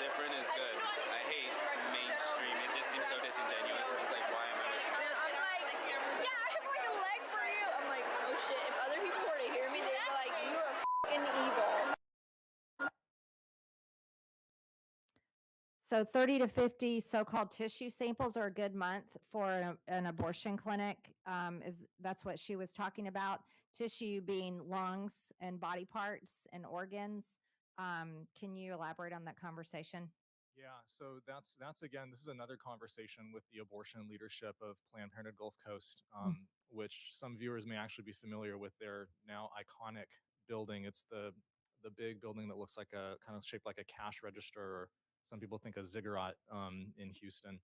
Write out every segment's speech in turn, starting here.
different is good. I hate mainstream. It just seems so disingenuous. I'm just like, why am I listening? And I'm like, yeah, I have like a leg for you. I'm like, oh shit, if other people were to hear me, they'd be like, you are f***ing evil. So 30 to 50 so-called tissue samples are a good month for an abortion clinic. That's what she was talking about. Tissue being lungs and body parts and organs. Can you elaborate on that conversation? Yeah, so that's again, this is another conversation with the abortion leadership of Planned Parenthood Gulf Coast, which some viewers may actually be familiar with their now iconic building. It's the big building that looks like a kind of shaped like a cash register, or some people think a ziggurat in Houston,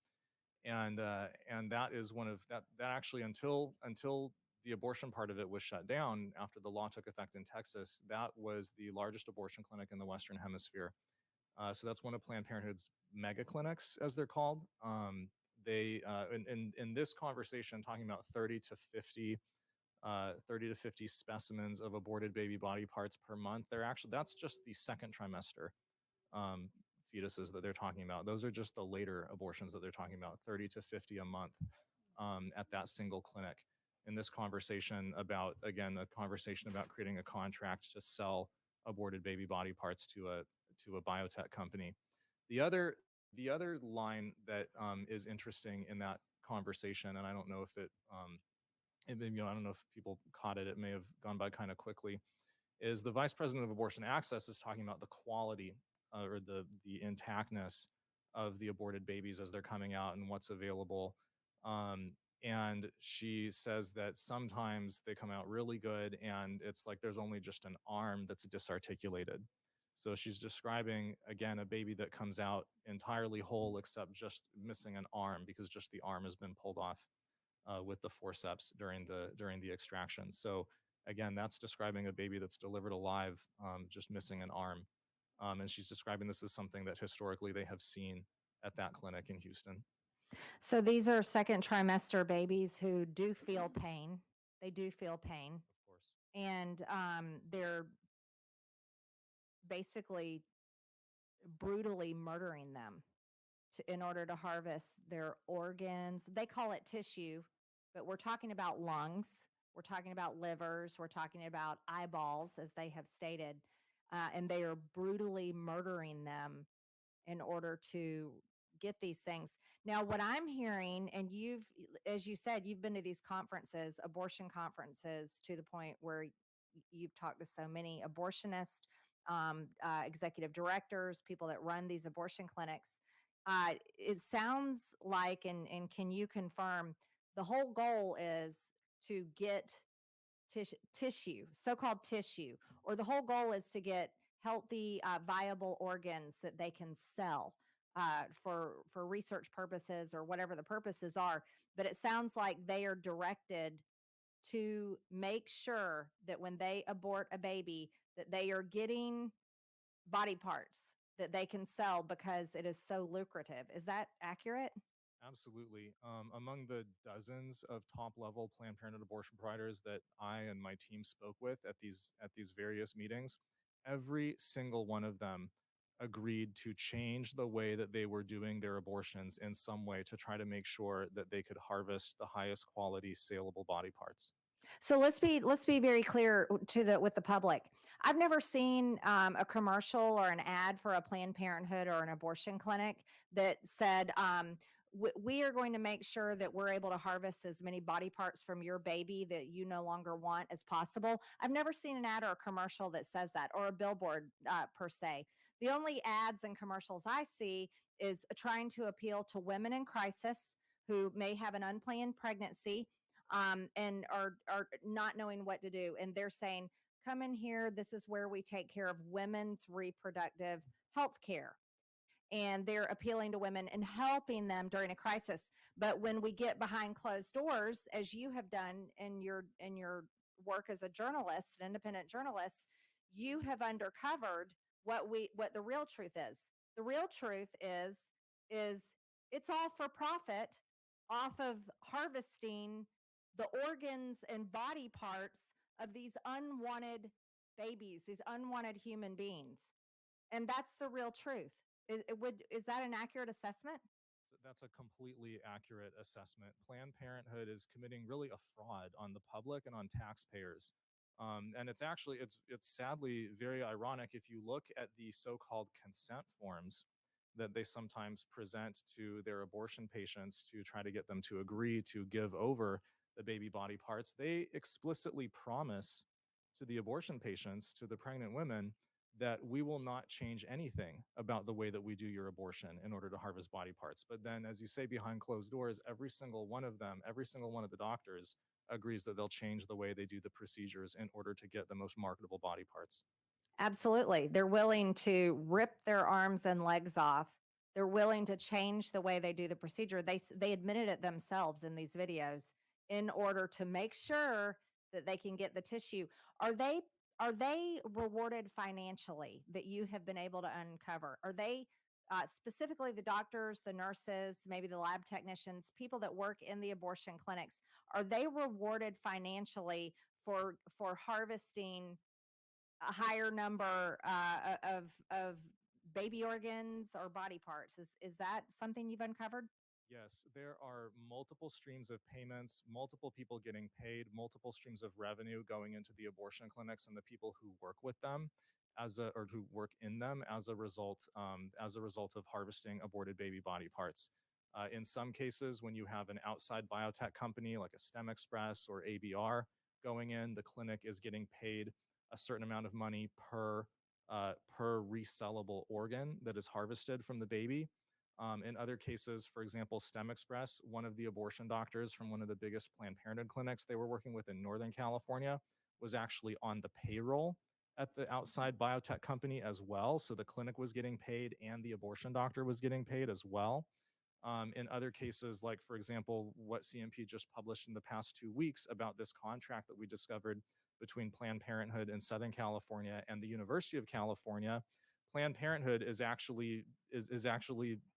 and that is one of that actually until the abortion part of it was shut down after the law took effect in Texas. That was the largest abortion clinic in the Western Hemisphere. So that's one of Planned Parenthood's mega clinics, as they're called. They in this conversation, talking about 30 to 50 specimens of aborted baby body parts per month. That's just the second trimester fetuses that they're talking about. Those are just the later abortions that they're talking about, 30 to 50 a month at that single clinic. In this conversation about, again, a conversation about creating a contract to sell aborted baby body parts to a biotech company. The other line that is interesting in that conversation, and I don't know if I don't know if people caught it. It may have gone by kind of quickly. Is the vice president of abortion access is talking about the quality or the intactness of the aborted babies as they're coming out and what's available. And she says that sometimes they come out really good, and it's like there's only just an arm that's disarticulated. So she's describing, again, a baby that comes out entirely whole except just missing an arm because just the arm has been pulled off with the forceps during the extraction. So again, that's describing a baby that's delivered alive, just missing an arm. And she's describing this as something that historically they have seen at that clinic in Houston. So these are second trimester babies who do feel pain. They do feel pain. Of course. And they're basically brutally murdering them in order to harvest their organs. They call it tissue, but we're talking about lungs. We're talking about livers. We're talking about eyeballs, as they have stated. And they are brutally murdering them in order to get these things. Now, what I'm hearing, and as you said, you've been to these conferences, abortion conferences, to the point where you've talked to so many abortionists, executive directors, people that run these abortion clinics. It sounds like, and can you confirm, the whole goal is to get tissue, so-called tissue, or the whole goal is to get healthy, viable organs that they can sell for research purposes or whatever the purposes are. But it sounds like they are directed to make sure that when they abort a baby, that they are getting body parts that they can sell because it is so lucrative. Is that accurate? Absolutely. Among the dozens of top-level Planned Parenthood abortion providers that I and my team spoke with at these various meetings, every single one of them agreed to change the way that they were doing their abortions in some way to try to make sure that they could harvest the highest quality saleable body parts. So let's be very clear with the public. I've never seen a commercial or an ad for a Planned Parenthood or an abortion clinic that said, we are going to make sure that we're able to harvest as many body parts from your baby that you no longer want as possible. I've never seen an ad or a commercial that says that, or a billboard per se. The only ads and commercials I see is trying to appeal to women in crisis who may have an unplanned pregnancy and are not knowing what to do. And they're saying, come in here. This is where we take care of women's reproductive health care. And they're appealing to women and helping them during a crisis. But when we get behind closed doors, as you have done in your work as a journalist, an independent journalist, you have uncovered what the real truth is. The real truth is it's all for profit off of harvesting the organs and body parts of these unwanted babies, these unwanted human beings. And that's the real truth. Is that an accurate assessment? So that's a completely accurate assessment. Planned Parenthood is committing really a fraud on the public and on taxpayers. And it's actually it's sadly very ironic if you look at the so-called consent forms that they sometimes present to their abortion patients to try to get them to agree to give over the baby body parts. They explicitly promise to the abortion patients, to the pregnant women, that we will not change anything about the way that we do your abortion in order to harvest body parts. But then, as you say, behind closed doors, every single one of them, every single one of the doctors agrees that they'll change the way they do the procedures in order to get the most marketable body parts. Absolutely. They're willing to rip their arms and legs off. They're willing to change the way they do the procedure. They admitted it themselves in these videos in order to make sure that they can get the tissue. Are they are they rewarded financially that you have been able to uncover? Are they specifically the doctors, the nurses, maybe the lab technicians, people that work in the abortion clinics? Are they rewarded financially for harvesting a higher number of baby organs or body parts? Is that something you've uncovered? Yes, there are multiple streams of payments, multiple people getting paid, multiple streams of revenue going into the abortion clinics and the people who work with them or who work in them as a result of harvesting aborted baby body parts. In some cases, when you have an outside biotech company like a STEM Express or ABR going in, the clinic is getting paid a certain amount of money per resellable organ that is harvested from the baby. In other cases, for example, STEM Express, one of the abortion doctors from one of the biggest Planned Parenthood clinics they were working with in Northern California was actually on the payroll at the outside biotech company as well. So the clinic was getting paid and the abortion doctor was getting paid as well. In other cases, like, for example, what CMP just published in the past 2 weeks about this contract that we discovered between Planned Parenthood in Southern California and the University of California, Planned Parenthood is actually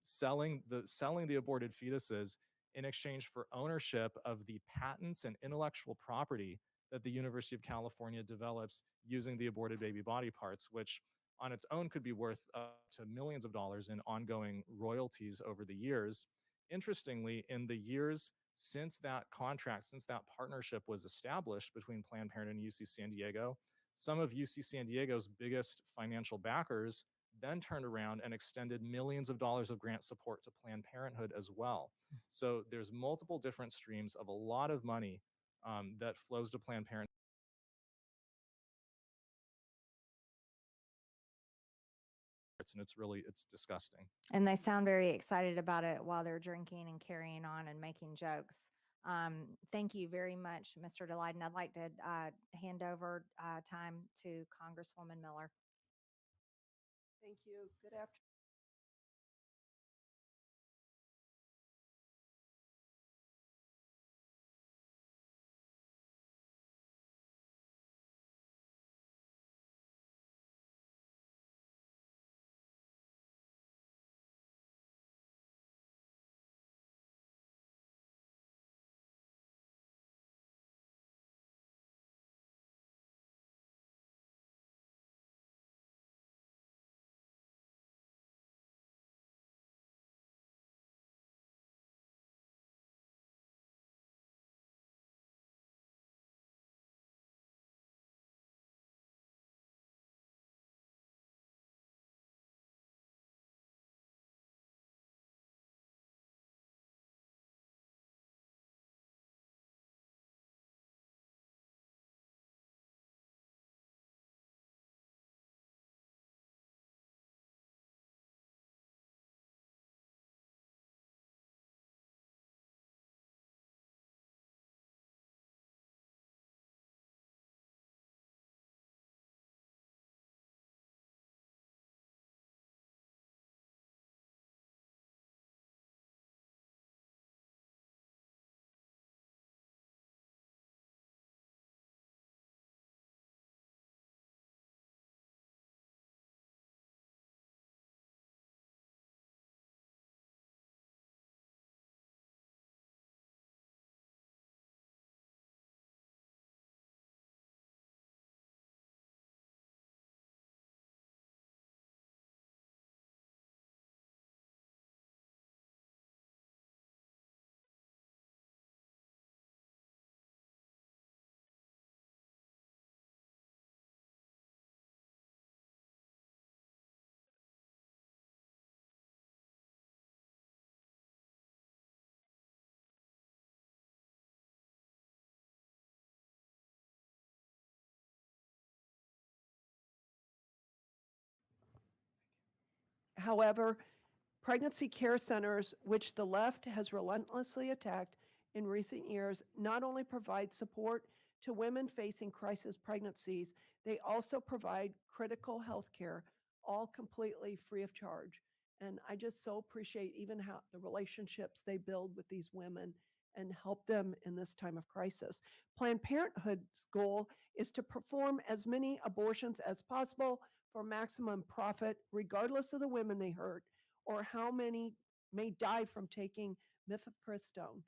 selling the aborted fetuses in exchange for ownership of the patents and intellectual property that the University of California develops using the aborted baby body parts, which on its own could be worth up to millions of dollars in ongoing royalties over the years. Interestingly, in the years since that partnership was established between Planned Parenthood and UC San Diego, some of UC San Diego's biggest financial backers then turned around and extended millions of dollars of grant support to Planned Parenthood as well. So there's multiple different streams of a lot of money that flows to Planned Parenthood. And it's disgusting. And they sound very excited about it while they're drinking and carrying on and making jokes. Thank you very much, Mr. Delyden. I'd like to hand over time to Congresswoman Miller. Thank you. Good afternoon. However, pregnancy care centers, which the left has relentlessly attacked in recent years, not only provide support to women facing crisis pregnancies, they also provide critical health care, all completely free of charge. And I just so appreciate even how the relationships they build with these women and help them in this time of crisis. Planned Parenthood's goal is to perform as many abortions as possible for maximum profit, regardless of the women they hurt or how many may die from taking mifepristone.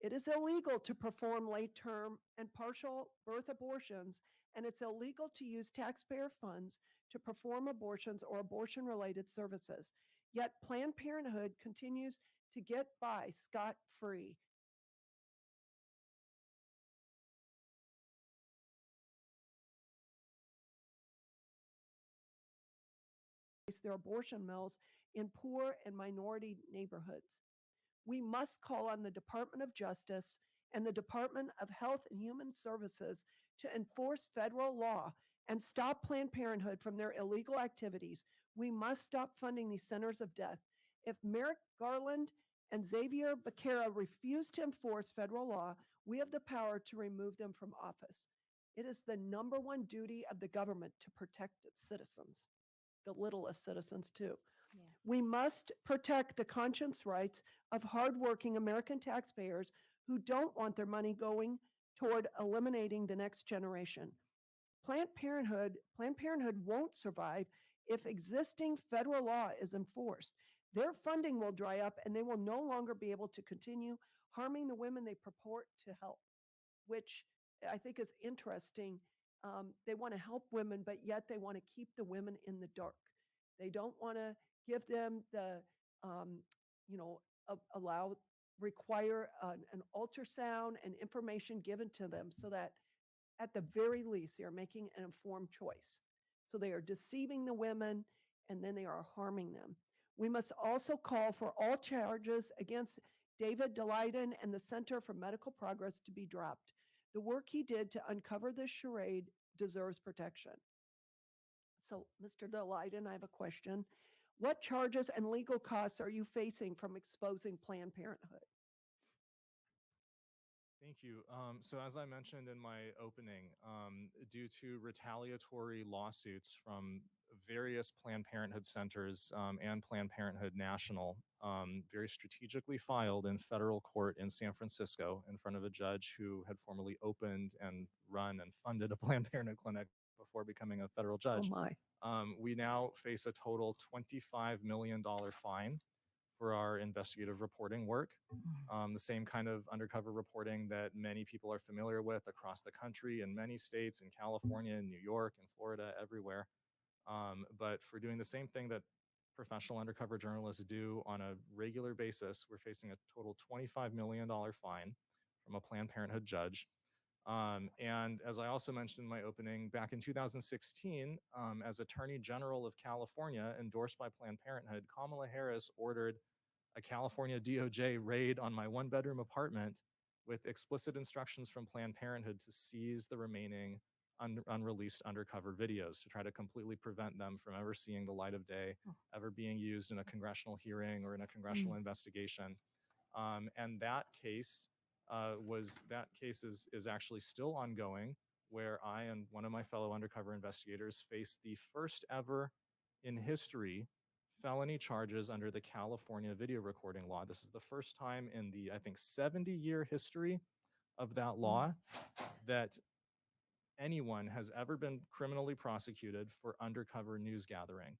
It is illegal to perform late term and partial birth abortions, and it's illegal to use taxpayer funds to perform abortions or abortion related services. Yet Planned Parenthood continues to get by scot free. Their abortion mills in poor and minority neighborhoods. We must call on the Department of Justice and the Department of Health and Human Services to enforce federal law and stop Planned Parenthood from their illegal activities. We must stop funding these centers of death. If Merrick Garland and Xavier Becerra refuse to enforce federal law, we have the power to remove them from office. It is the number one duty of the government to protect its citizens, the littlest citizens too. Yeah. We must protect the conscience rights of hardworking American taxpayers who don't want their money going toward eliminating the next generation. Planned Parenthood won't survive if existing federal law is enforced. Their funding will dry up and they will no longer be able to continue harming the women they purport to help, which I think is interesting. They want to help women, but yet they want to keep the women in the dark. They don't want to give them the, um, you know, allow, require an ultrasound and information given to them so that at the very least they are making an informed choice. So they are deceiving the women and then they are harming them. We must also call for all charges against David Daleiden and the Center for Medical Progress to be dropped. The work he did to uncover this charade deserves protection. So, Mr. Daleiden, I have a question. What charges and legal costs are you facing from exposing Planned Parenthood? Thank you. So as I mentioned in my opening, due to retaliatory lawsuits from various Planned Parenthood centers and Planned Parenthood National, very strategically filed in federal court in San Francisco in front of a judge who had formerly opened and run and funded a Planned Parenthood clinic before becoming a federal Oh judge. my. We now face a total $25 million fine for our investigative reporting work. The same kind of undercover reporting that many people are familiar with across the country in many states, in California, in New York, in Florida, everywhere. But for doing the same thing that professional undercover journalists do on a regular basis, we're facing a total $25 million fine from a Planned Parenthood judge. And as I also mentioned in my opening, back in 2016, as Attorney General of California, endorsed by Planned Parenthood, Kamala Harris ordered a California DOJ raid on my one-bedroom apartment with explicit instructions from Planned Parenthood to seize the remaining unreleased undercover videos to try to completely prevent them from ever seeing the light of day, ever being used in a congressional hearing or in a congressional investigation. And that case is actually still ongoing, where I and one of my fellow undercover investigators faced the first ever in history felony charges under the California video recording law. This is the first time in the, I think, 70-year history of that law that anyone has ever been criminally prosecuted for undercover news gathering.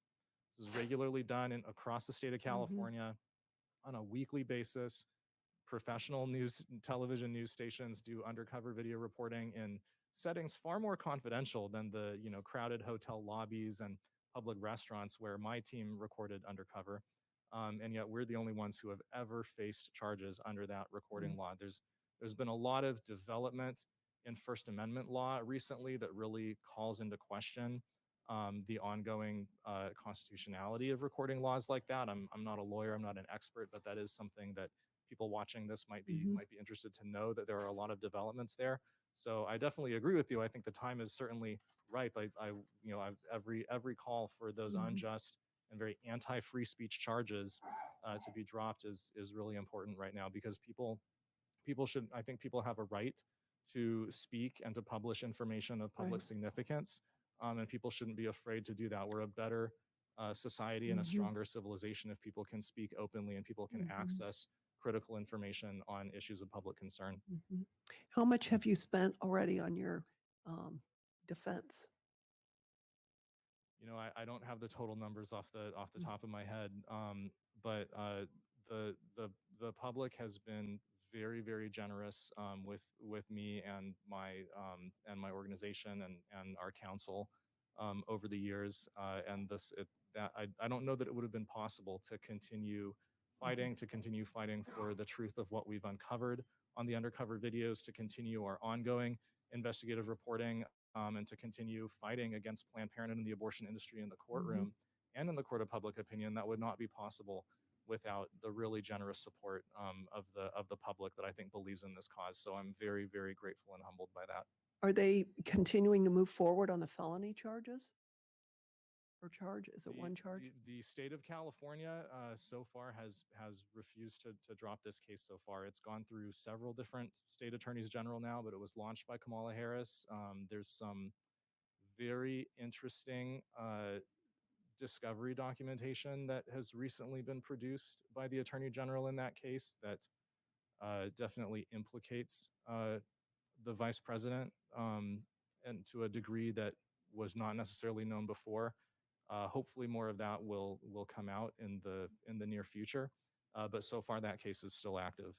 This is regularly done across the state of California on a weekly basis. Professional news, television news stations do undercover video reporting in settings far more confidential than the crowded hotel lobbies and public restaurants where my team recorded undercover. And yet we're the only ones who have ever faced charges under that recording law. There's been a lot of development in First Amendment law recently that really calls into question the ongoing constitutionality of recording laws like that. I'm not a lawyer, I'm not an expert, but that is something that people watching this might be interested to know, that there are a lot of developments there. So I definitely agree with you. I think the time is certainly ripe. I've every call for those unjust and very anti-free speech charges to be dropped is really important right now, because people should, I think people have a right to speak and to publish information of public Right. significance, and people shouldn't be afraid to do that. We're a better society and a Mhm. stronger civilization if people can speak openly and people can Mhm. access critical information on issues of public concern. Mhm. How much have you spent already on your defense? You know, I don't have the total numbers off the top of my head, but the the the public has been very generous with me and my organization and our council over the years, and I don't know that it would have been possible to continue fighting for the truth of what we've uncovered on the undercover videos, to continue our ongoing investigative reporting, and to continue fighting against Planned Parenthood and the abortion industry in the courtroom and in the court of public opinion. That would not be possible without the really generous support of the public that I think believes in this cause. So I'm very grateful and humbled by that. Are they continuing to move forward on the felony charges? Or charge? Is it one charge? The state of California so far has refused to drop this case so far. It's gone through several different state attorneys general now, but it was launched by Kamala Harris. There's some very interesting discovery documentation that has recently been produced by the attorney general in that case that definitely implicates the vice president, and to a degree that was not necessarily known before. Hopefully, more of that will come out in the near future. But so far, that case is still active.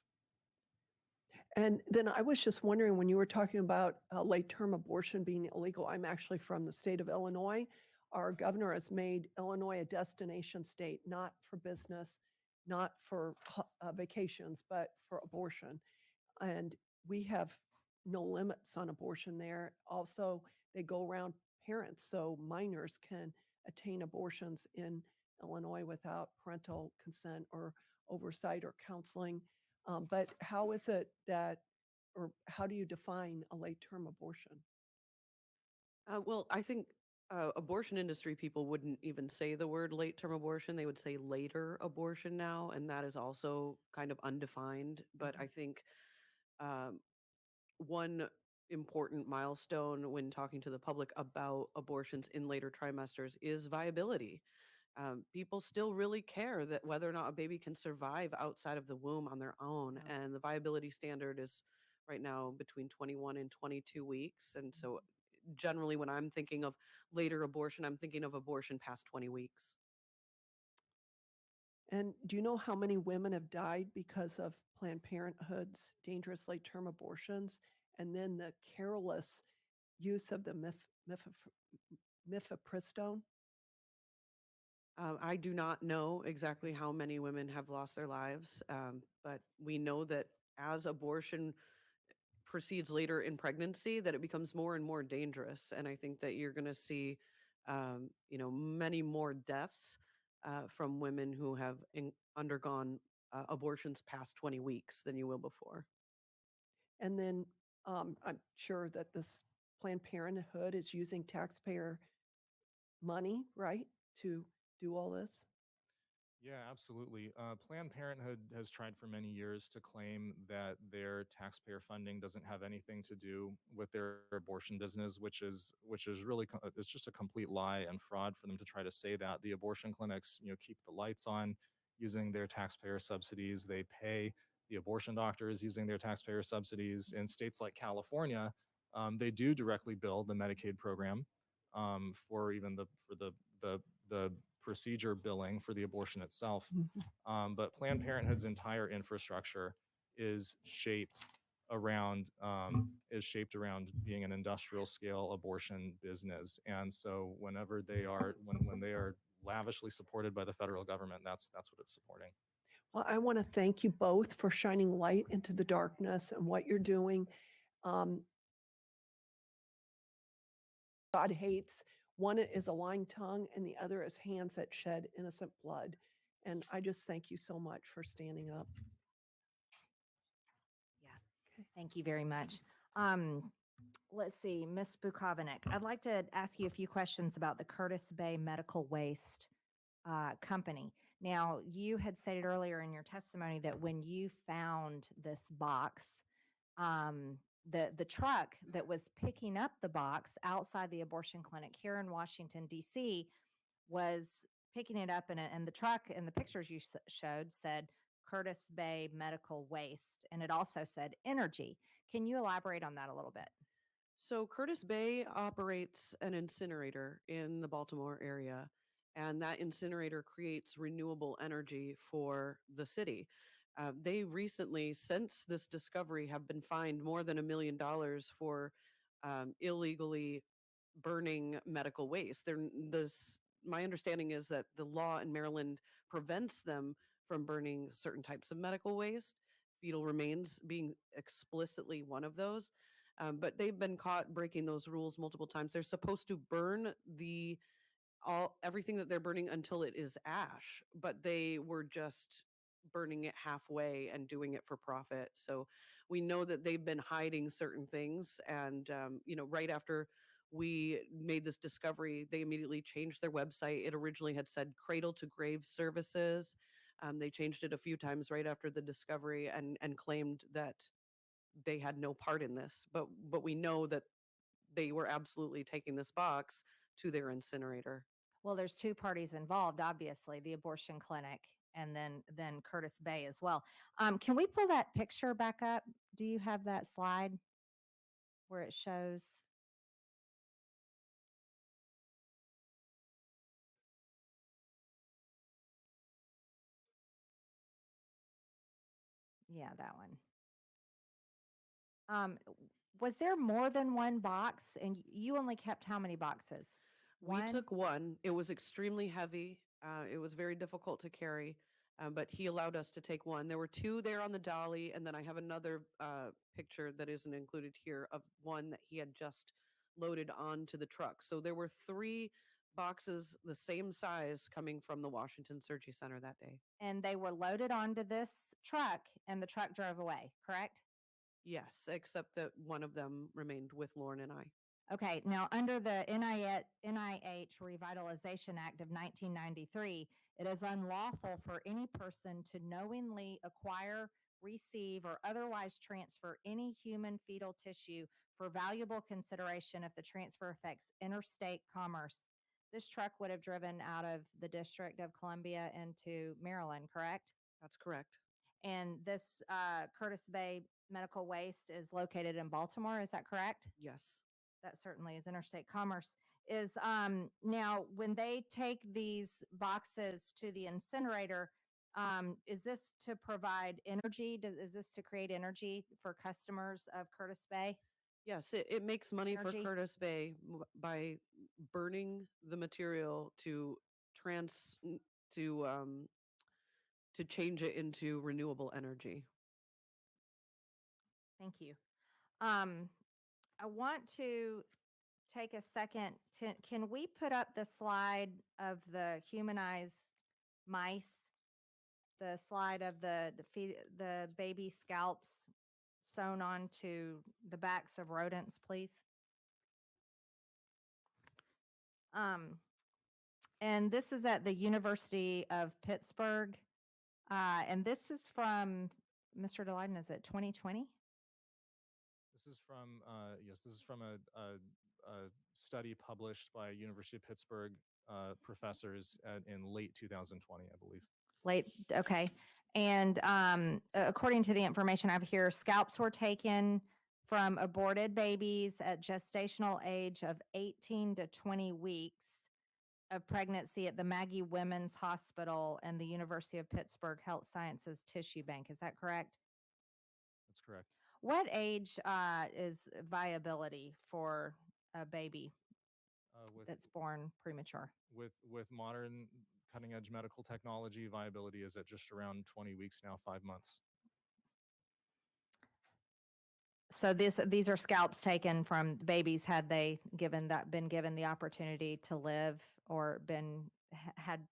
And then I was just wondering, when you were talking about late term abortion being illegal, I'm actually from the state of Illinois. Our governor has made Illinois a destination state, not for business, not for vacations, but for abortion. And we have no limits on abortion there. Also, they go around parents, so minors can attain abortions in Illinois without parental consent or oversight or counseling. But how is it that, or how do you define a late term abortion? Well, I think abortion industry people wouldn't even say the word late term abortion. They would say later abortion now, and that is also kind of undefined. But I think um, one important milestone when talking to the public about abortions in later trimesters is viability. People still really care that whether or not a baby can survive outside of the womb on their own, Yeah. and the viability standard is right now between 21 and 22 weeks. And so generally when I'm thinking of later abortion, I'm thinking of abortion past 20 weeks. And do you know how many women have died because of Planned Parenthood's dangerous late term abortions? And then the careless use of the mifepristone? I do not know exactly how many women have lost their lives, but we know that as abortion proceeds later in pregnancy, that it becomes more and more dangerous. And I think that you're going to see, many more deaths from women who have undergone abortions past 20 weeks than you will before. And then I'm sure that this Planned Parenthood is using taxpayer money, right, to do all this? Yeah, absolutely. Planned Parenthood has tried for many years to claim that their taxpayer funding doesn't have anything to do with their abortion business, which is really it's just a complete lie and fraud for them to try to say that. The abortion clinics, keep the lights on using their taxpayer subsidies. They pay the abortion doctors using their taxpayer subsidies. In states like California, they do directly bill the Medicaid program for even the procedure billing for the abortion itself. But Planned Parenthood's entire infrastructure is shaped around being an industrial scale abortion business. And so whenever when they are lavishly supported by the federal government, that's what it's supporting. Well, I want to thank you both for shining light into the darkness and what you're doing. Um, God hates. One is a lying tongue, and the other is hands that shed innocent blood. And I just thank you so much for standing up. Yeah. Thank you very much. Let's see, Ms. Bukovinik, I'd like to ask you a few questions about the Curtis Bay medical waste company. Now, you had stated earlier in your testimony that when you found this box, the truck that was picking up the box outside the abortion clinic here in Washington D.C. was picking it up, and the truck and the pictures you showed said Curtis Bay Medical Waste, and it also said energy. Can you elaborate on that a little bit? So Curtis Bay operates an incinerator in the Baltimore area, and that incinerator creates renewable energy for the city. They recently, since this discovery, have been fined more than $1 million for illegally burning medical waste. My understanding is that the law in Maryland prevents them from burning certain types of medical waste, fetal remains being explicitly one of those. But they've been caught breaking those rules multiple times. They're supposed to burn everything that they're burning until it is ash, but they were just burning it halfway and doing it for profit. So we know that they've been hiding certain things. And right after we made this discovery, they immediately changed their website. It originally had said Cradle to Grave Services. They changed it a few times right after the discovery and claimed that they had no part in this, but we know that they were absolutely taking this box to their incinerator. Well, there's two parties involved, obviously, the abortion clinic and then Curtis Bay as well. Can we pull that picture back up? Do you have that slide where it shows? Yeah, that one. Was there more than one box? And you only kept how many boxes? We took one. It was extremely heavy. It was very difficult to carry, but he allowed us to take one. There were two there on the dolly, and then I have another picture that isn't included here of one that he had just loaded onto the truck. So there were three boxes the same size coming from the Washington Surgery Center that day. And they were loaded onto this truck, and the truck drove away, correct? Yes, except that one of them remained with Lauren and I. Okay, now under the NIH Revitalization Act of 1993, it is unlawful for any person to knowingly acquire, receive, or otherwise transfer any human fetal tissue for valuable consideration if the transfer affects interstate commerce. This truck would have driven out of the District of Columbia into Maryland, correct? That's correct. And this Curtis Bay Medical Waste is located in Baltimore, is that correct? Yes. That certainly is interstate commerce. Is now when they take these boxes to the incinerator, is this to provide energy? Is this to create energy for customers of Curtis Bay? Yes, it makes money Energy. for Curtis Bay by burning the material to change it into renewable energy. Thank you. I want to take a second to, can we put up the slide of the humanized mice? The slide of the baby scalps sewn onto the backs of rodents, please. And this is at the University of Pittsburgh. And this is from, Mr. Delyden, is it 2020? This is from this is from a study published by University of Pittsburgh professors in late 2020, I believe. Late, okay. And according to the information I have here, scalps were taken from aborted babies at gestational age of 18 to 20 weeks of pregnancy at the Maggie Women's Hospital and the University of Pittsburgh Health Sciences Tissue Bank. Is that correct? That's correct. What age is viability for a baby that's born premature? With modern cutting edge medical technology, viability is at just around 20 weeks now, 5 months. So these are scalps taken from babies. Had they been given the opportunity to live or had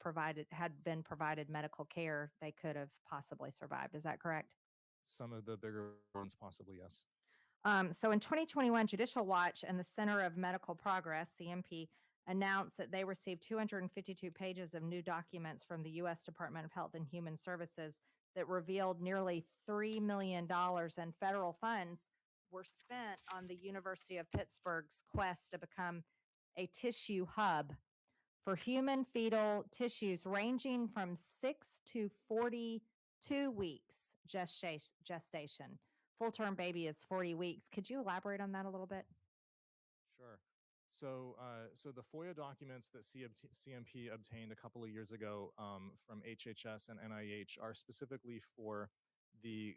been provided medical care, they could have possibly survived. Is that correct? Some of the bigger ones, possibly, yes. So in 2021, Judicial Watch and the Center of Medical Progress, CMP, announced that they received 252 pages of new documents from the U.S. Department of Health and Human Services that revealed nearly $3 million in federal funds were spent on the University of Pittsburgh's quest to become a tissue hub for human fetal tissues ranging from 6 to 42 weeks gestation. Full-term baby is 40 weeks. Could you elaborate on that a little bit? Sure. So the FOIA documents that CMP obtained a couple of years ago from HHS and NIH are specifically for the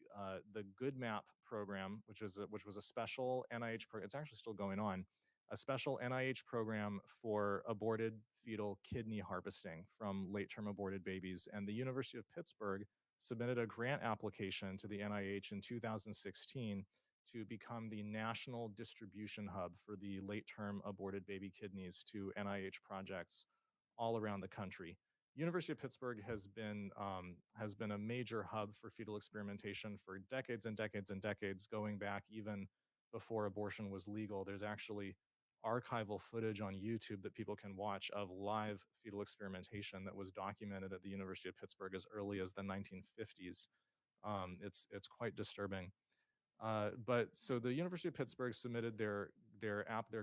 Good Map program, which was a special NIH program. It's actually still going on, a special NIH program for aborted fetal kidney harvesting from late-term aborted babies. And the University of Pittsburgh submitted a grant application to the NIH in 2016 to become the national distribution hub for the late-term aborted baby kidneys to NIH projects all around the country. University of Pittsburgh has been a major hub for fetal experimentation for decades and decades and decades, going back even before abortion was legal. There's actually archival footage on YouTube that people can watch of live fetal experimentation that was documented at the University of Pittsburgh as early as the 1950s. It's quite disturbing. But so the University of Pittsburgh submitted their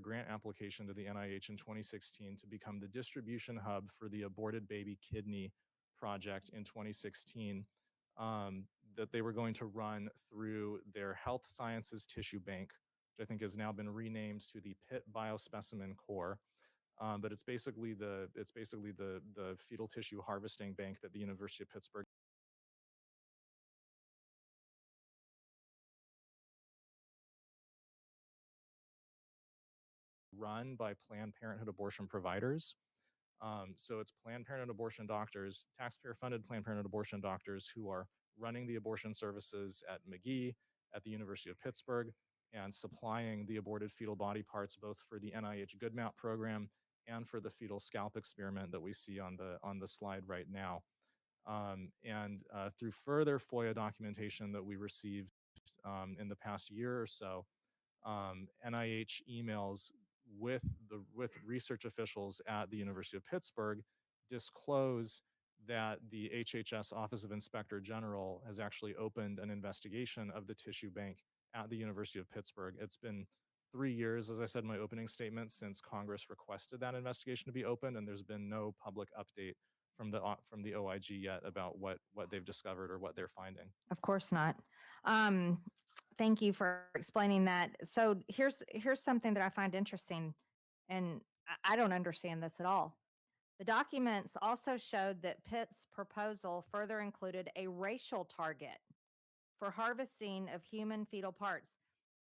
grant application to the NIH in 2016 to become the distribution hub for the aborted baby kidney project in 2016, that they were going to run through their Health Sciences Tissue Bank, which I think has now been renamed to the Pitt Biospecimen Core. But it's basically the fetal tissue harvesting bank that the University of Pittsburgh run by Planned Parenthood abortion providers. So it's Planned Parenthood abortion doctors, taxpayer-funded Planned Parenthood abortion doctors who are running the abortion services at McGee, at the University of Pittsburgh, and supplying the aborted fetal body parts both for the NIH Good Map program and for the fetal scalp experiment that we see on the slide right now. And through further FOIA documentation that we received in the past year or so, NIH emails with research officials at the University of Pittsburgh disclose that the HHS Office of Inspector General has actually opened an investigation of the tissue bank at the University of Pittsburgh. It's been 3 years, as I said in my opening statement, since Congress requested that investigation to be opened, and there's been no public update from the OIG yet about what they've discovered or what they're finding. Of course not. Thank you for explaining that. So here's something that I find interesting, and I don't understand this at all. The documents also showed that Pitt's proposal further included a racial target for harvesting of human fetal parts.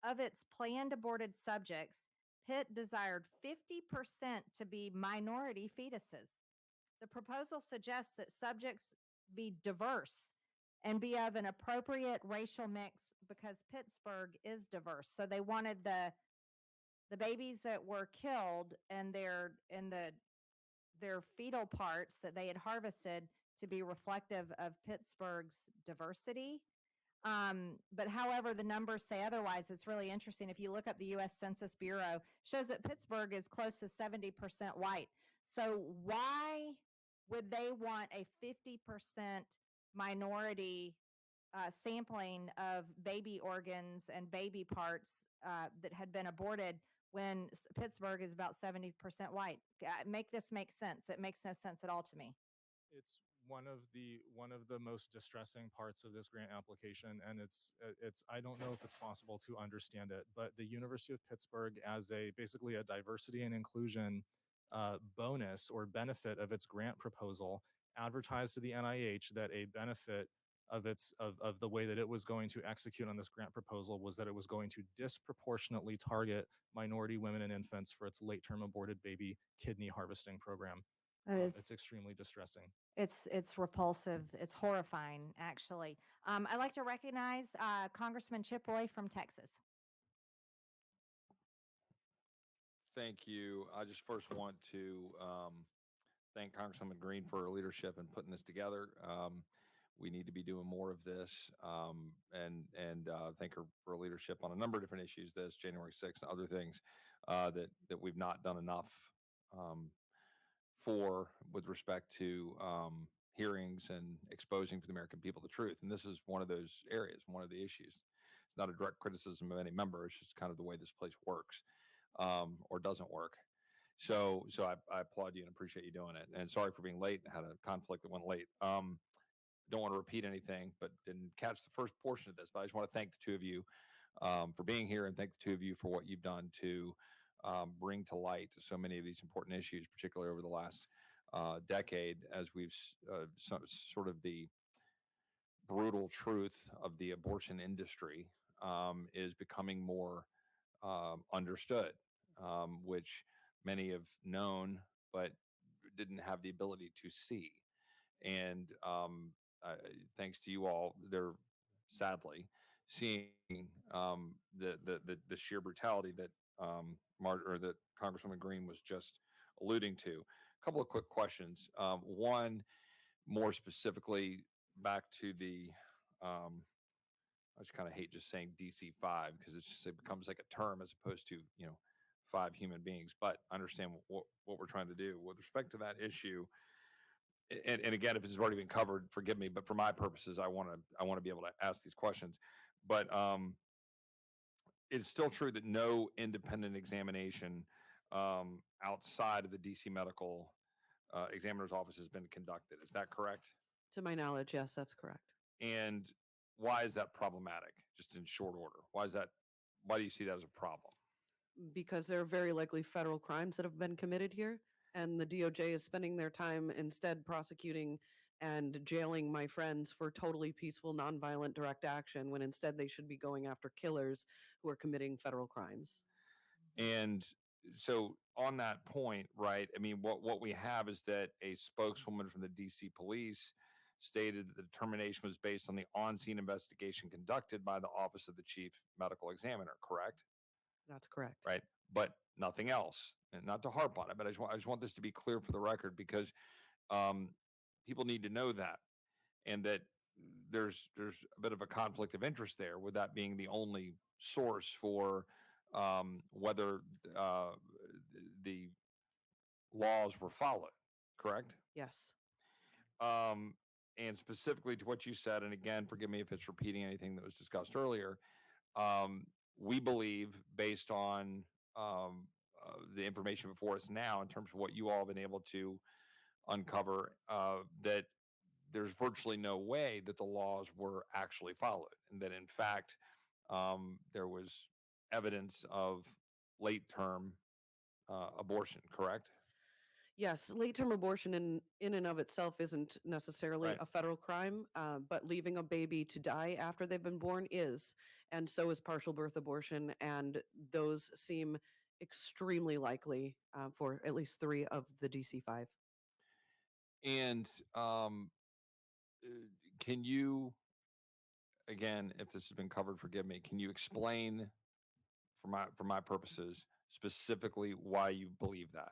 Of its planned aborted subjects, Pitt desired 50% to be minority fetuses. The proposal suggests that subjects be diverse and be of an appropriate racial mix because Pittsburgh is diverse. So they wanted the babies that were killed and their fetal parts that they had harvested to be reflective of Pittsburgh's diversity. But however, the numbers say otherwise. It's really interesting. If you look up the U.S. Census Bureau, shows that Pittsburgh is close to 70% white. So why would they want a 50% minority sampling of baby organs and baby parts that had been aborted when Pittsburgh is about 70% white? Make this make sense. It makes no sense at all to me. It's one of the most distressing parts of this grant application, and it's I don't know if it's possible to understand it, but the University of Pittsburgh, as basically a diversity and inclusion bonus or benefit of its grant proposal, advertised to the NIH that a benefit of the way that it was going to execute on this grant proposal was that it was going to disproportionately target minority women and infants for its late-term aborted baby kidney harvesting program. It's extremely distressing. It's repulsive. It's horrifying, actually. I'd like to recognize Congressman Chip Roy from Texas. Thank you. I just first want to thank Congresswoman Green for her leadership in putting this together. We need to be doing more of this, and thank her for her leadership on a number of different issues, this January 6th and other things that we've not done enough for with respect to hearings and exposing for the American people the truth. And this is one of those areas, one of the issues. It's not a direct criticism of any member. It's just kind of the way this place works or doesn't work. So I applaud you and appreciate you doing it. And sorry for being late. I had a conflict that went late. Don't want to repeat anything, but didn't catch the first portion of this. But I just want to thank the two of you for being here, and thank the two of you for what you've done to bring to light so many of these important issues, particularly over the last decade, as we've sort of the brutal truth of the abortion industry is becoming more understood, which many have known but didn't have the ability to see. And thanks to you all, they're sadly seeing the sheer brutality that or that Congresswoman Green was just alluding to. A couple of quick questions. One, more specifically, back to the I just kind of hate just saying DC-5 because it becomes like a term as opposed to 5 human beings. But I understand what we're trying to do with respect to that issue. And again, if it's already been covered, forgive me. But for my purposes, I want to be able to ask these questions. But it's still true that no independent examination outside of the DC Medical Examiner's Office has been conducted. Is that correct? To my knowledge, yes, that's correct. And why is that problematic? Just in short order, why is that? Why do you see that as a problem? Because there are very likely federal crimes that have been committed here, and the DOJ is spending their time instead prosecuting and jailing my friends for totally peaceful, nonviolent direct action, when instead they should be going after killers who are committing federal crimes. And so on that point, right, I mean, what we have is that a spokeswoman from the DC police stated that the determination was based on the on-scene investigation conducted by the Office of the Chief Medical Examiner, correct? That's correct. Right, but nothing else. And not to harp on it, but I just want this to be clear for the record, because people need to know that, and that there's a bit of a conflict of interest there, with that being the only source for whether the laws were followed, correct? Yes. And specifically to what you said, and again, forgive me if it's repeating anything that was discussed earlier, we believe, based on the information before us now, in terms of what you all have been able to uncover, that there's virtually no way that the laws were actually followed, and that in fact there was evidence of late-term abortion, correct? Yes, late-term abortion in and of itself isn't necessarily Right. a federal crime, but leaving a baby to die after they've been born is, and so is partial birth abortion, and those seem extremely likely for at least 3 of the DC-5. And can you, again, if this has been covered, forgive me, can you explain for my purposes specifically why you believe that?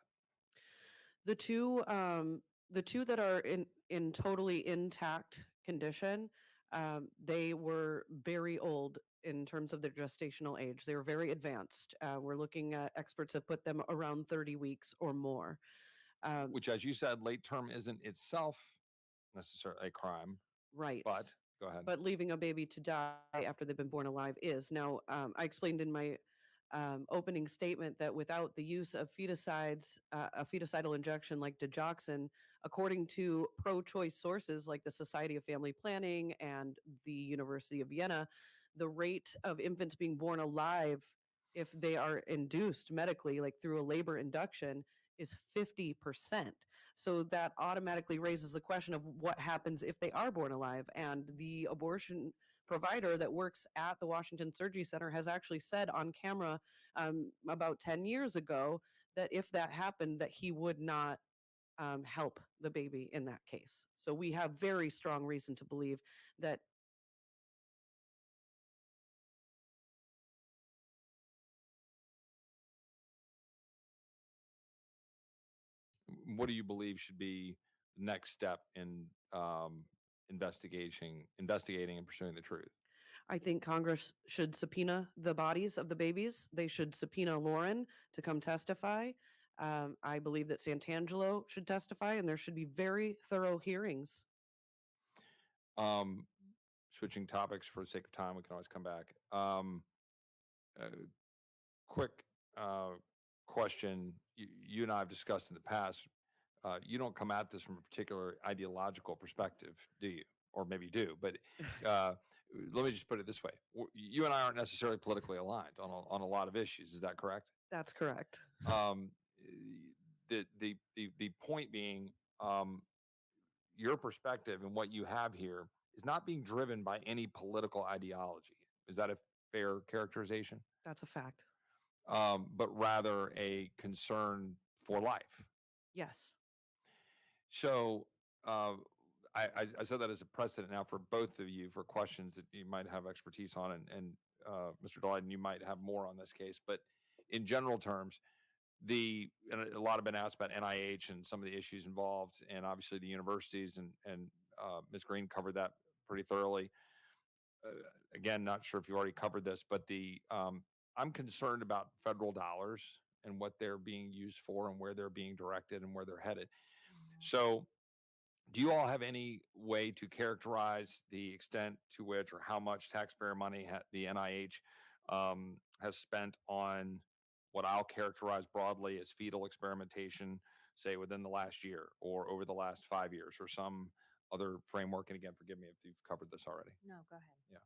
The two that are in totally intact condition, they were very old in terms of their gestational age. They were very advanced. We're looking at, experts have put them around 30 weeks or more. Which, as you said, late term isn't itself necessarily a crime. Right. But go ahead. But leaving a baby to die after they've been born alive is. Now, I explained in my opening statement that without the use of feticides, a feticidal injection like digoxin, according to pro-choice sources like the Society of Family Planning and the University of Vienna, the rate of infants being born alive, if they are induced medically, like through a labor induction, is 50%. So that automatically raises the question of what happens if they are born alive. And the abortion provider that works at the Washington Surgery Center has actually said on camera about 10 years ago that if that happened, that he would not help the baby in that case. So we have very strong reason to believe that What do you believe should be the next step in investigating and pursuing the truth? I think Congress should subpoena the bodies of the babies. They should subpoena Lauren to come testify. I believe that Santangelo should testify, and there should be very thorough hearings. Um, Switching topics for the sake of time, we can always come back. Uh, Quick question. You and I have discussed in the past. You don't come at this from a particular ideological perspective, do you? Or maybe you do, but let me just put it this way: you and I aren't necessarily politically aligned on a lot of issues. Is that correct? That's correct. Um, the point being, your perspective and what you have here is not being driven by any political ideology. Is that a fair characterization? That's a fact. But rather a concern for life. Yes. So I said that as a precedent now for both of you for questions that you might have expertise on, and Mr. Dryden, you might have more on this case. But in general terms, and a lot have been asked about NIH and some of the issues involved, and obviously the universities, and Ms. Green covered that pretty thoroughly. Again, not sure if you already covered this, but I'm concerned about federal dollars and what they're being used for and where they're being directed and where they're headed. So, do you all have any way to characterize the extent to which or how much taxpayer money the NIH has spent on what I'll characterize broadly as fetal experimentation, say within the last year or over the last 5 years or some other framework? And again, forgive me if you've covered this already. No, go ahead. Yeah.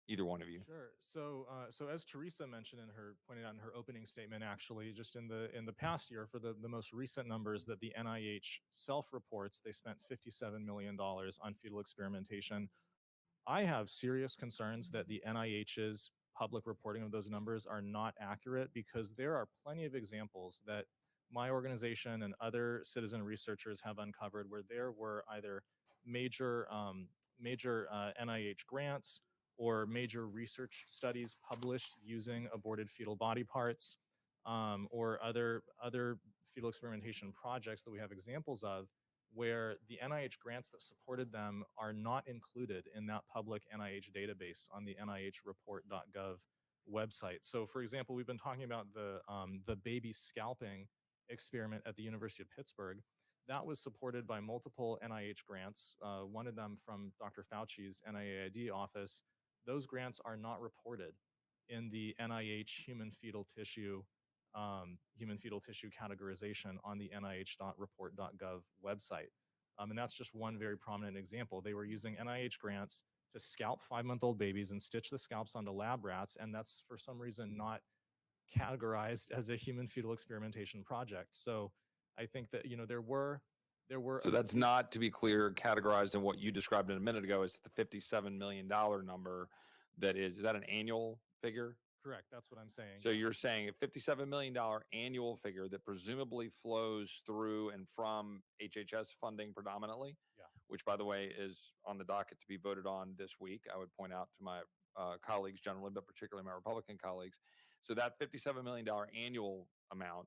Either one of you. Sure. So as Teresa mentioned pointed out in her opening statement, actually, just in the past year, for the most recent numbers that the NIH self-reports, they spent $57 million on fetal experimentation. I have serious concerns that the NIH's public reporting of those numbers are not accurate, because there are plenty of examples that my organization and other citizen researchers have uncovered where there were either major NIH grants or major research studies published using aborted fetal body parts, or other fetal experimentation projects that we have examples of, where the NIH grants that supported them are not included in that public NIH database on the NIHreport.gov website. So, for example, we've been talking about the baby scalping experiment at the University of Pittsburgh. That was supported by multiple NIH grants, one of them from Dr. Fauci's NIAID office. Those grants are not reported in the NIH human fetal tissue categorization on the nih.report.gov website. And that's just one very prominent example. They were using NIH grants to scalp 5-month-old babies and stitch the scalps onto lab rats, and that's for some reason not categorized as a human fetal experimentation project. So I think that there were So that's not, to be clear, categorized in what you described in a minute ago as the $57 million number. Is that an annual figure? Correct. That's what I'm saying. So you're saying a $57 million annual figure that presumably flows through and from HHS funding predominantly, Yeah. which, by the way, is on the docket to be voted on this week. I would point out to my colleagues generally, but particularly my Republican colleagues. So that $57 million annual amount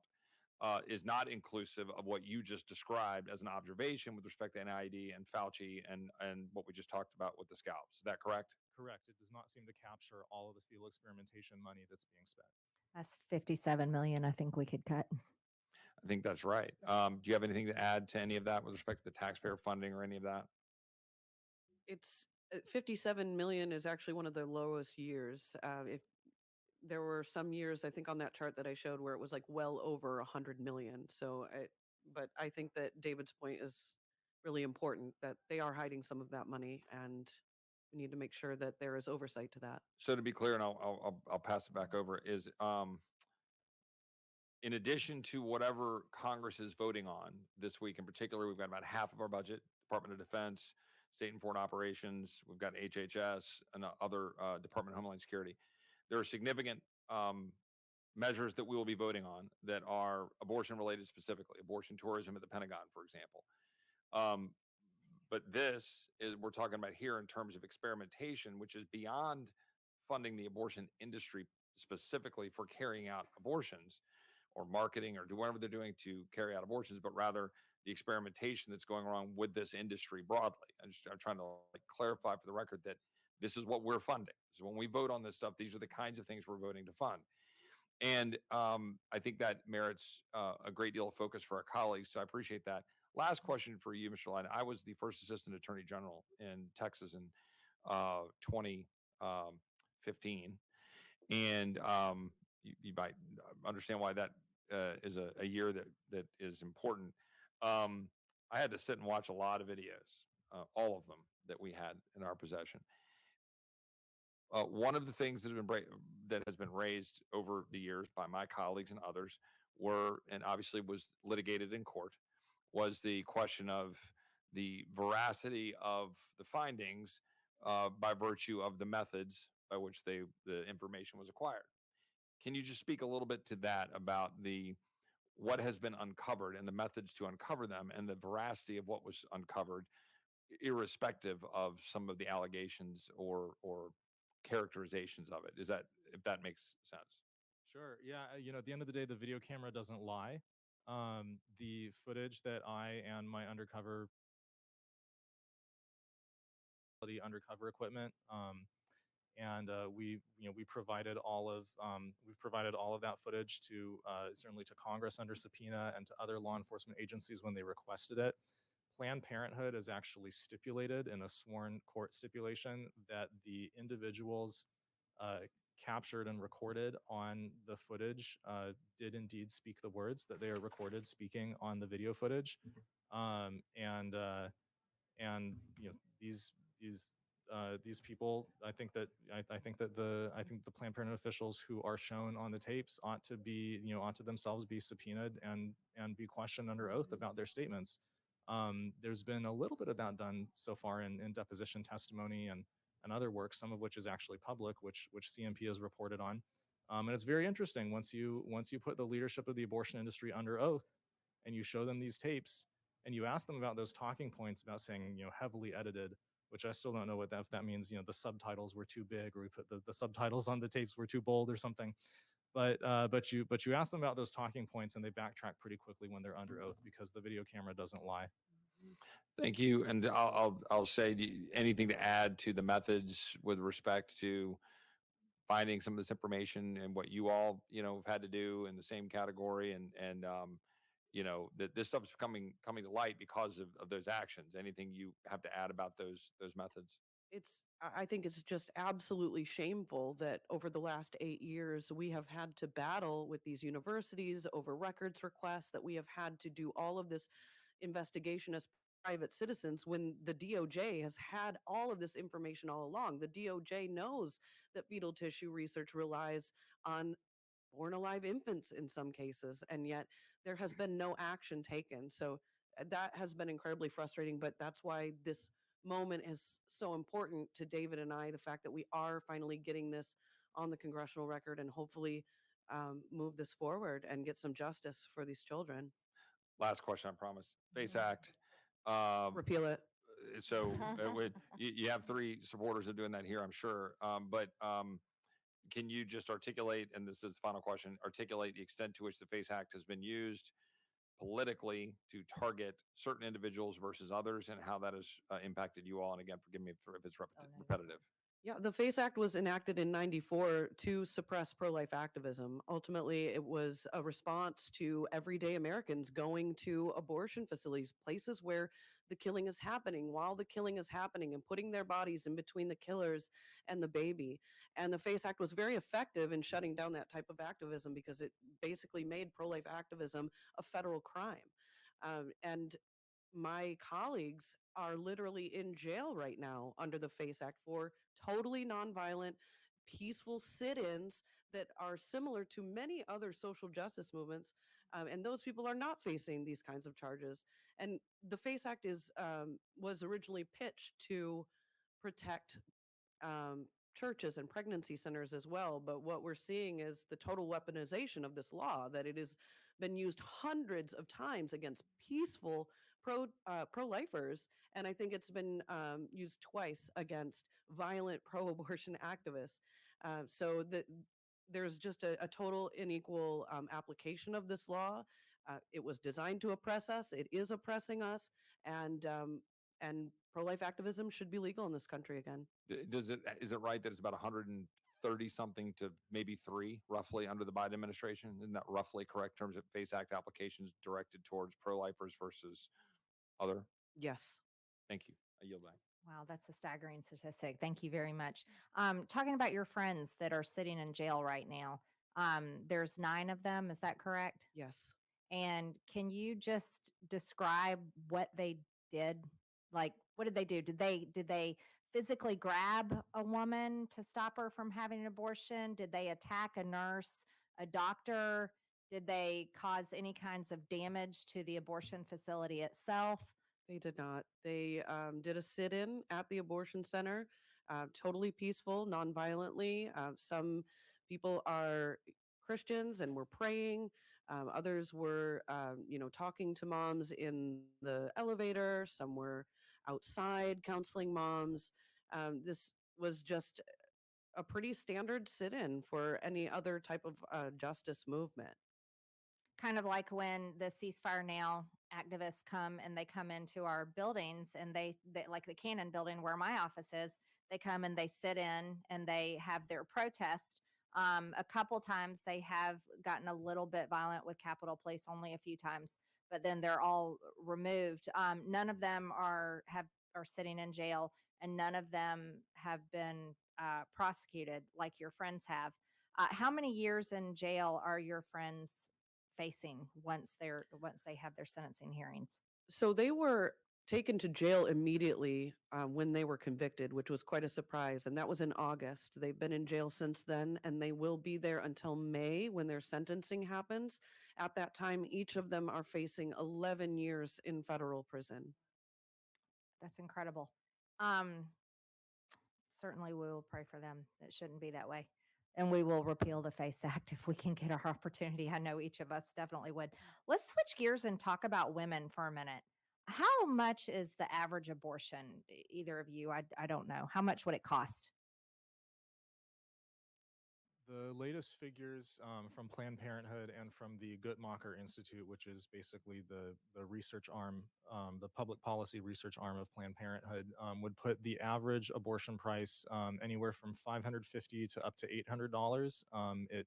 is not inclusive of what you just described as an observation with respect to NID and Fauci and what we just talked about with the scalps. Is that correct? Correct. It does not seem to capture all of the fetal experimentation money that's being spent. That's 57 million. I think we could cut. I think that's right. Do you have anything to add to any of that with respect to the taxpayer funding or any of that? It's 57 million is actually one of the lowest years. If there were some years, I think on that chart that I showed, where it was like well over 100 million. So, but I think that David's point is really important, that they are hiding some of that money, and we need to make sure that there is oversight to that. So to be clear, and I'll pass it back over, is in addition to whatever Congress is voting on this week in particular, we've got about half of our budget, Department of Defense, State and Foreign Operations, we've got HHS and other Department of Homeland Security. There are significant measures that we will be voting on that are abortion related, specifically abortion tourism at the Pentagon, for example. But this is, we're talking about here in terms of experimentation, which is beyond funding the abortion industry specifically for carrying out abortions or marketing or do whatever they're doing to carry out abortions, but rather the experimentation that's going on with this industry broadly. I'm trying to clarify for the record that this is what we're funding. So when we vote on this stuff, these are the kinds of things we're voting to fund. And I think that merits a great deal of focus for our colleagues. So I appreciate that. Last question for you, Mr. Lyon. I was the first assistant attorney general in Texas in 2015. And you might understand why that is a year that is important. I had to sit and watch a lot of videos, all of them that we had in our possession. One of the things that has been raised over the years by my colleagues and others and obviously was litigated in court, was the question of the veracity of the findings by virtue of the methods by which the information was acquired. Can you just speak a little bit to that about what has been uncovered and the methods to uncover them and the veracity of what was uncovered, irrespective of some of the allegations or characterizations of it? If that makes sense? Sure. Yeah. At the end of the day, the video camera doesn't lie. The footage that I and my undercover equipment, and we provided all of we've provided all of that footage to certainly to Congress under subpoena and to other law enforcement agencies when they requested it. Planned Parenthood has actually stipulated in a sworn court stipulation that the individuals captured and recorded on the footage did indeed speak the words that they are recorded speaking on the video footage, and these people, I think that the Planned Parenthood officials who are shown on the tapes ought to themselves be subpoenaed and be questioned under oath about their statements. There's been a little bit of that done so far in deposition testimony and other work, some of which is actually public, which CMP has reported on. And it's very interesting once you put the leadership of the abortion industry under oath and you show them these tapes and you ask them about those talking points about saying, heavily edited, which I still don't know if that means, the subtitles were too big or we put the subtitles on the tapes were too bold or something. But you ask them about those talking points and they backtrack pretty quickly when they're under oath because the video camera doesn't lie. Thank you. And I'll say anything to add to the methods with respect to finding some of this information and what you all have had to do in the same category, and that this stuff's coming to light because of those actions. Anything you have to add about those methods? I think it's just absolutely shameful that over the last 8 years, we have had to battle with these universities over records requests, that we have had to do all of this investigation as private citizens when the DOJ has had all of this information all along. The DOJ knows that fetal tissue research relies on born alive infants in some cases, and yet there has been no action taken. So that has been incredibly frustrating, but that's why this moment is so important to David and I, the fact that we are finally getting this on the congressional record and hopefully move this forward and get some justice for these children. Last question, I promise. FACE Act. Repeal it. So you have 3 supporters of doing that here, I'm sure. But can you just articulate, and this is the final question, articulate the extent to which the FACE Act has been used politically to target certain individuals versus others, and how that has impacted you all? And again, forgive me if it's repetitive. Yeah, the FACE Act was enacted in '94 to suppress pro-life activism. Ultimately, it was a response to everyday Americans going to abortion facilities, places where the killing is happening, while the killing is happening, and putting their bodies in between the killers and the baby. And the FACE Act was very effective in shutting down that type of activism because it basically made pro-life activism a federal crime. And my colleagues are literally in jail right now under the FACE Act for totally nonviolent, peaceful sit-ins that are similar to many other social justice movements, and those people are not facing these kinds of charges. And the FACE Act was originally pitched to protect churches and pregnancy centers as well. But what we're seeing is the total weaponization of this law, that it has been used hundreds of times against peaceful pro-lifers, and I think it's been used twice against violent pro-abortion activists. So there's just a total unequal application of this law. It was designed to oppress us. It is oppressing us, and pro-life activism should be legal in this country again. Is it right that it's about 130 30 something to maybe 3 roughly under the Biden administration. Isn't that roughly correct in terms of FACE Act applications directed towards pro-lifers versus other? Yes. Thank you. I yield back. Wow, that's a staggering statistic. Thank you very much. Talking about your friends that are sitting in jail right now, there's 9 of them. Is that correct? Yes. And can you just describe what they did? Like, what did they do? Did they physically grab a woman to stop her from having an abortion? Did they attack a nurse, a doctor? Did they cause any kinds of damage to the abortion facility itself? They did not. They did a sit in at the abortion center, totally peaceful, non-violently. Some people are Christians and were praying. Others were, talking to moms in the elevator. Some were outside counseling moms. This was just a pretty standard sit in for any other type of justice movement. Kind of like when the ceasefire now activists come and they come into our buildings and they like the Cannon building where my office is, they come and they sit in and they have their protest. A couple times they have gotten a little bit violent with Capitol Police, only a few times, but then they're all removed. None of them are sitting in jail, and none of them have been prosecuted like your friends have. How many years in jail are your friends facing once they have their sentencing hearings? So they were taken to jail immediately when they were convicted, which was quite a surprise. And that was in August. They've been in jail since then, and they will be there until May when their sentencing happens. At that time, each of them are facing 11 years in federal prison. That's incredible. Um, Certainly we will pray for them. It shouldn't be that way. And we will repeal the FACE Act if we can get our opportunity. I know each of us definitely would. Let's switch gears and talk about women for a minute. How much is the average abortion? Either of you, I don't know. How much would it cost? The latest figures from Planned Parenthood and from the Guttmacher Institute, which is basically the research arm, the public policy research arm of Planned Parenthood, would put the average abortion price anywhere from $550 to up to $800. It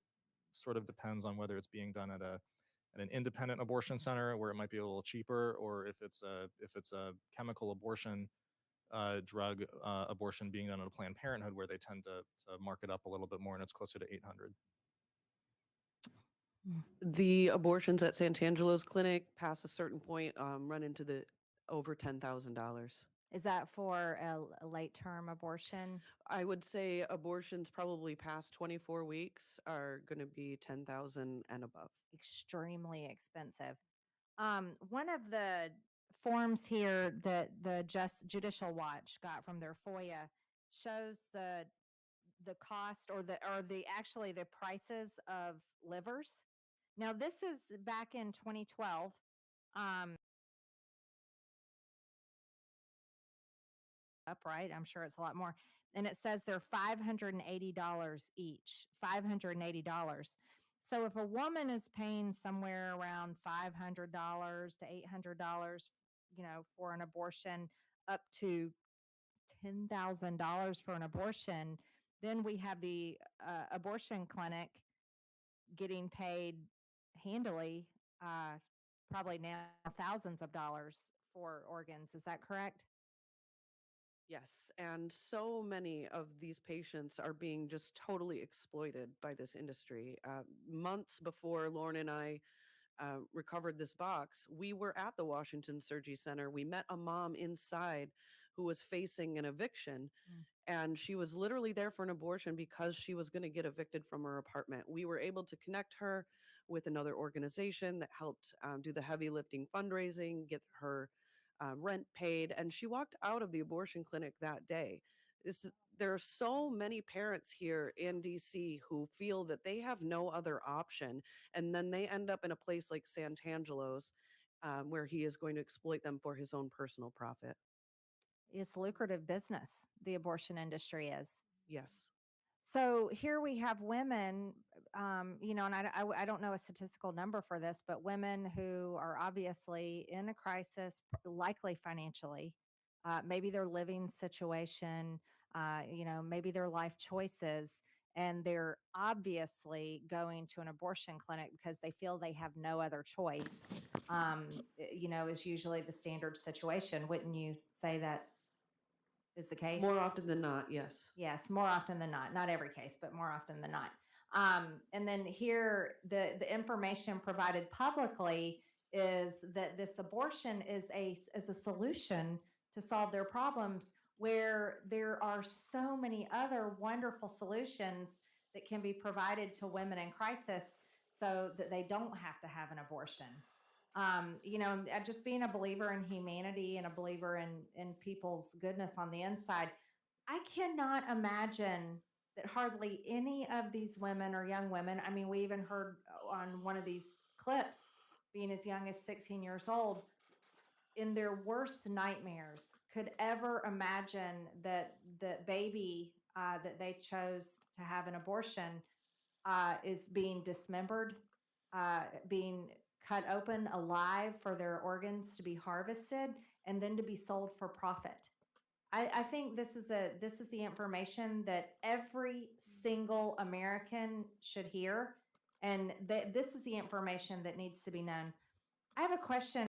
sort of depends on whether it's being done at an independent abortion center where it might be a little cheaper, or if it's a chemical abortion drug abortion being done at a Planned Parenthood, where they tend to mark it up a little bit more, and it's closer to 800. The abortions at Santangelo's clinic past a certain point run into the over $10,000. Is that for a late term abortion? I would say abortions probably past 24 weeks are going to be 10,000 and above. Extremely expensive. One of the forms here that the Judicial Watch got from their FOIA shows the cost or the actually the prices of livers. Now this is back in 2012. Right, I'm sure it's a lot more. And it says they're $580 each. $580. So if a woman is paying somewhere around $500 to $800, for an abortion, up to $10,000 for an abortion, then we have the abortion clinic getting paid handily, probably now thousands of dollars for organs. Is that correct? Yes, and so many of these patients are being just totally exploited by this industry. Months before Lauren and I recovered this box, we were at the Washington Surgery Center. We met a mom inside who was facing an eviction, and she was literally there for an abortion because she was going to get evicted from her apartment. We were able to connect her with another organization that helped do the heavy lifting fundraising, get her rent paid, and she walked out of the abortion clinic that day. There are so many parents here in DC who feel that they have no other option, and then they end up in a place like Santangelo's, where he is going to exploit them for his own personal profit. It's lucrative business, the abortion industry is. Yes. So here we have women, and I don't know a statistical number for this, but women who are obviously in a crisis, likely financially, maybe their living situation, maybe their life choices, and they're obviously going to an abortion clinic because they feel they have no other choice. Is usually the standard situation. Wouldn't you say that is the case? More often than not, yes. Yes, more often than not. Not every case, but more often than not. And then here, the information provided publicly is that this abortion is a solution to solve their problems, where there are so many other wonderful solutions that can be provided to women in crisis so that they don't have to have an abortion. Just being a believer in humanity and a believer in people's goodness on the inside, I cannot imagine that hardly any of these women or young women, I mean, we even heard on one of these clips, being as young as 16 years old, in their worst nightmares, could ever imagine that the baby that they chose to have an abortion is being dismembered, being cut open alive for their organs to be harvested and then to be sold for profit. I think this is the information that every single American should hear, and this is the information that needs to be known. I have a question